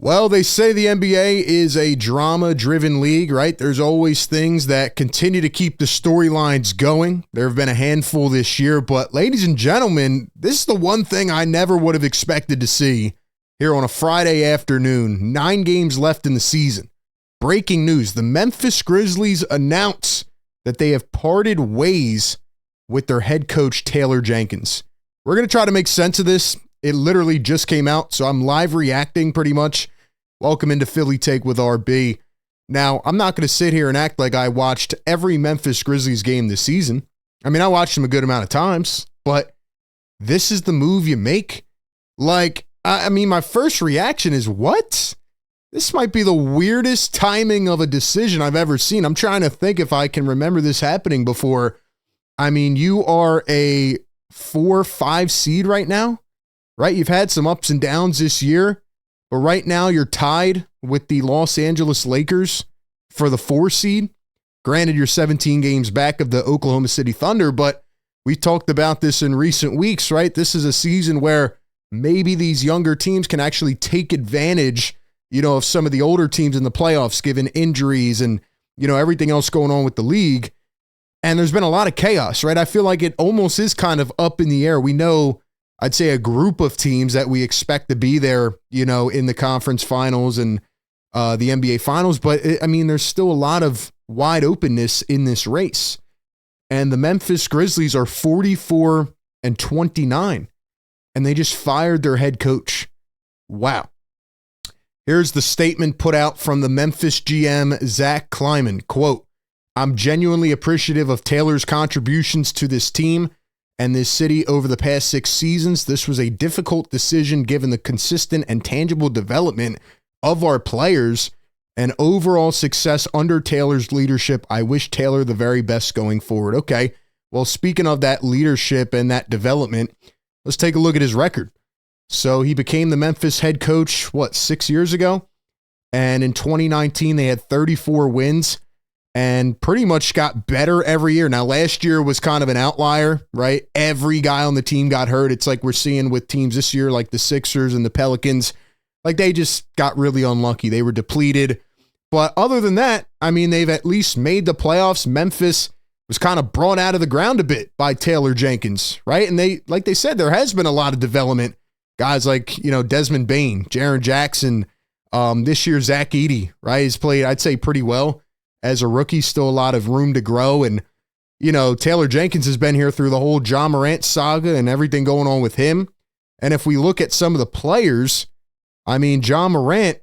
Well, they say the NBA is a drama-driven league, right? There's always things that continue to keep the storylines going. There have been a handful this year, but ladies and gentlemen, this is the one thing I never would have expected to see here on a Friday afternoon. 9 games left in the season. Breaking news, the Memphis Grizzlies announce that they have parted ways with their head coach, Taylor Jenkins. We're going to try to make sense of this. It literally just came out, so I'm live reacting pretty much. Welcome into Philly Take with RB. Now, I'm not going to sit here and act like I watched every Memphis Grizzlies game this season. I mean, I watched them a good amount of times, but this is the move you make? Like, I mean, my first reaction is, what? This might be the weirdest timing of a decision I've ever seen. I'm trying to think if I can remember this happening before. I mean, you are a 4-5 seed right now, right? You've had some ups and downs this year, but right now you're tied with the Los Angeles Lakers for the 4 seed. Granted, you're 17 games back of the Oklahoma City Thunder, but we talked about this in recent weeks, right? This is a season where maybe these younger teams can actually take advantage, of some of the older teams in the playoffs, given injuries and, everything else going on with the league. And there's been a lot of chaos, right? I feel like it almost is kind of up in the air. We know, I'd say, a group of teams that we expect to be there, in the conference finals and the NBA finals. But there's still a lot of wide openness in this race. And the Memphis Grizzlies are 44-29, and they just fired their head coach. Wow. Here's the statement put out from the Memphis GM, Zach Kleiman. Quote, "I'm genuinely appreciative of Taylor's contributions to this team and this city over the past 6 seasons. This was a difficult decision given the consistent and tangible development of our players and overall success under Taylor's leadership. I wish Taylor the very best going forward." Okay, well, speaking of that leadership and that development, let's take a look at his record. So he became the Memphis head coach, 6 years ago? And in 2019, they had 34 wins and pretty much got better every year. Now, last year was kind of an outlier, right? Every guy on the team got hurt. It's like we're seeing with teams this year, like the Sixers and the Pelicans. Like, they just got really unlucky. They were depleted. But other than that, they've at least made the playoffs. Memphis was kind of brought out of the ground a bit by Taylor Jenkins, right? And like they said, there has been a lot of development. Guys like, Desmond Bane, Jaren Jackson, this year, Zach Edey, right? He's played, I'd say, pretty well as a rookie. Still a lot of room to grow. And, Taylor Jenkins has been here through the whole Ja Morant saga and everything going on with him. And if we look at some of the players, Ja Morant,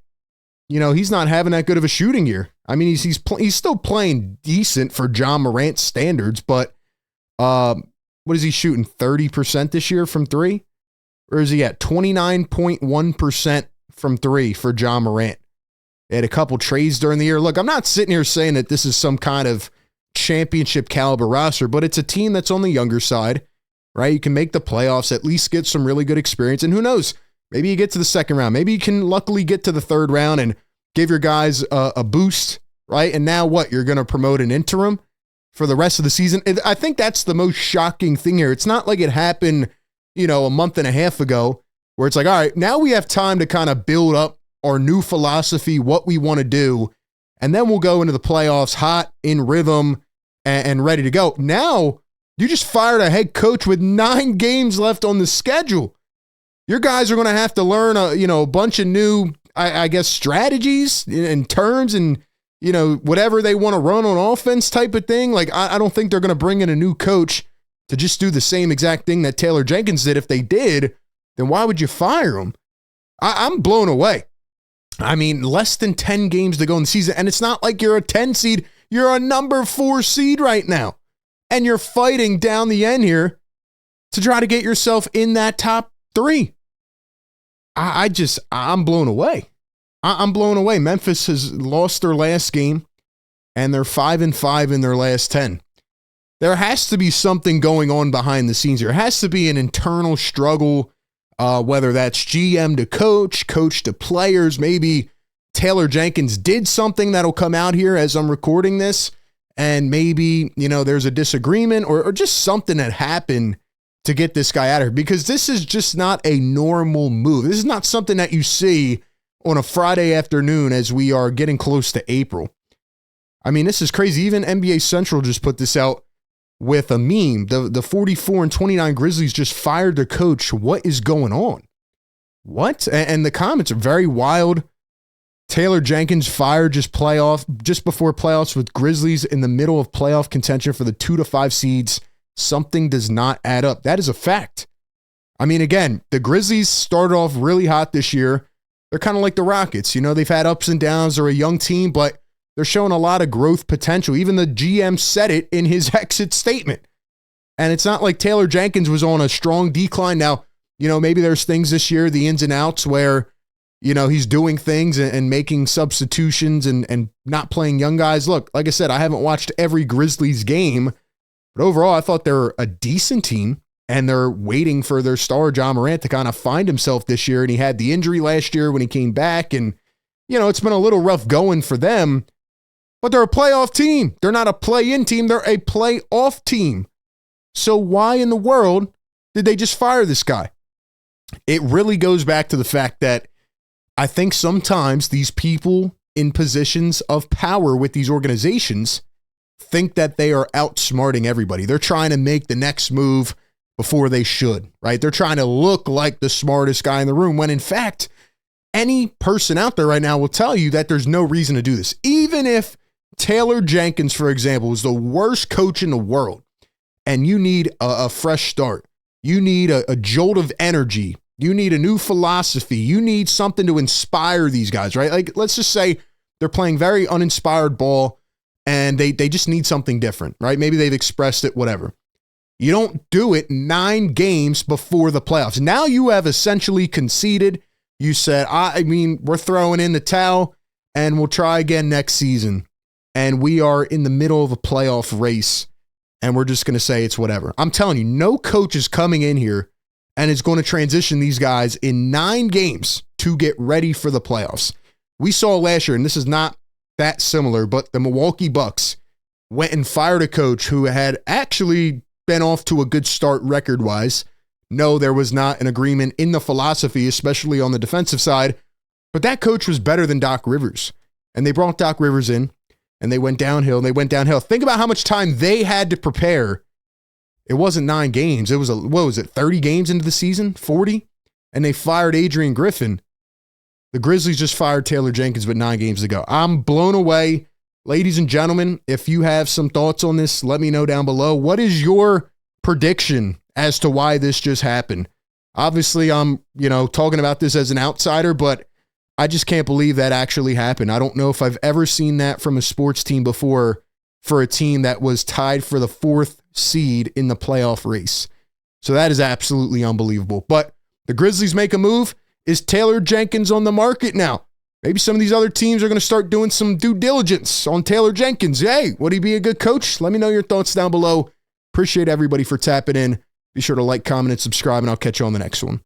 he's not having that good of a shooting year. He's still playing decent for Ja Morant standards, but what is he shooting? 30% this year from 3? Or is he at 29.1% from 3 for Ja Morant? They had a couple trades during the year. Look, I'm not sitting here saying that this is some kind of championship caliber roster, but it's a team that's on the younger side, right? You can make the playoffs, at least get some really good experience. And who knows? Maybe you get to the second round. Maybe you can luckily get to the third round and give your guys a boost, right? And now what? You're going to promote an interim for the rest of the season? I think that's the most shocking thing here. It's not like it happened a month and a half ago, where it's like, all right, now we have time to kind of build up our new philosophy, what we want to do, and then we'll go into the playoffs hot, in rhythm, and ready to go. Now, you just fired a head coach with 9 games left on the schedule. Your guys are going to have to learn a bunch of new, I guess, strategies and terms and, whatever they want to run on offense type of thing. Like, I don't think they're going to bring in a new coach to just do the same exact thing that Taylor Jenkins did. If they did, then why would you fire him? I'm blown away. Less than 10 games to go in the season, and it's not like you're a 10 seed. You're a number 4 seed right now, and you're fighting down the end here to try to get yourself in that top 3. I'm blown away. I'm blown away. Memphis has lost their last game, and they're 5-5 in their last 10. There has to be something going on behind the scenes here. There has to be an internal struggle, whether that's GM to coach to players. Maybe Taylor Jenkins did something that'll come out here as I'm recording this, and maybe, there's a disagreement or just something that happened to get this guy out of here, because this is just not a normal move. This is not something that you see on a Friday afternoon as we are getting close to April. I mean, this is crazy. Even NBA Central just put this out with a meme. The 44-29 Grizzlies just fired their coach. What is going on? What? And the comments are very wild. Taylor Jenkins fired just before playoffs with Grizzlies in the middle of playoff contention for the 2 to 5 seeds. Something does not add up. That is a fact. I mean, again, the Grizzlies started off really hot this year. They're kind of like the Rockets. You know, they've had ups and downs. They're a young team, but they're showing a lot of growth potential. Even the GM said it in his exit statement. And it's not like Taylor Jenkins was on a strong decline. Now, you know, maybe there's things this year, the ins and outs, where, you know, he's doing things and making substitutions and not playing young guys. Look, like I said, I haven't watched every Grizzlies game, but overall, I thought they're a decent team. And they're waiting for their star, Ja Morant, to kind of find himself this year. And he had the injury last year when he came back. And, you know, it's been a little rough going for them. But they're a playoff team. They're not a play-in team. They're a playoff team. So why in the world did they just fire this guy? It really goes back to the fact that I think sometimes these people in positions of power with these organizations think that they are outsmarting everybody. They're trying to make the next move before they should, right? They're trying to look like the smartest guy in the room when, in fact, any person out there right now will tell you that there's no reason to do this. Even if Taylor Jenkins, for example, is the worst coach in the world and you need a fresh start, you need a jolt of energy, you need a new philosophy, you need something to inspire these guys, right? Like, let's just say they're playing very uninspired ball and they just need something different, right? Maybe they've expressed it, whatever. You don't do it 9 games before the playoffs. Now you have essentially conceded. You said, I mean, we're throwing in the towel and we'll try again next season. And we are in the middle of a playoff race and we're just going to say it's whatever. I'm telling you, no coach is coming in here and is going to transition these guys in 9 games to get ready for the playoffs. We saw last year, and this is not that similar, but the Milwaukee Bucks went and fired a coach who had actually been off to a good start record-wise. No, there was not an agreement in the philosophy, especially on the defensive side, but that coach was better than Doc Rivers. And they brought Doc Rivers in, and they went downhill, Think about how much time they had to prepare. It wasn't 9 games. It was, 30 games into the season? 40? And they fired Adrian Griffin. The Grizzlies just fired Taylor Jenkins with 9 games to go. I'm blown away. Ladies and gentlemen, if you have some thoughts on this, let me know down below. What is your prediction as to why this just happened? Obviously, I'm, talking about this as an outsider, but I just can't believe that actually happened. I don't know if I've ever seen that from a sports team before for a team that was tied for the 4th seed in the playoff race. So that is absolutely unbelievable. But the Grizzlies make a move. Is Taylor Jenkins on the market now? Maybe some of these other teams are going to start doing some due diligence on Taylor Jenkins. Hey, would he be a good coach? Let me know your thoughts down below. Appreciate everybody for tapping in. Be sure to like, comment, and subscribe, and I'll catch you on the next one.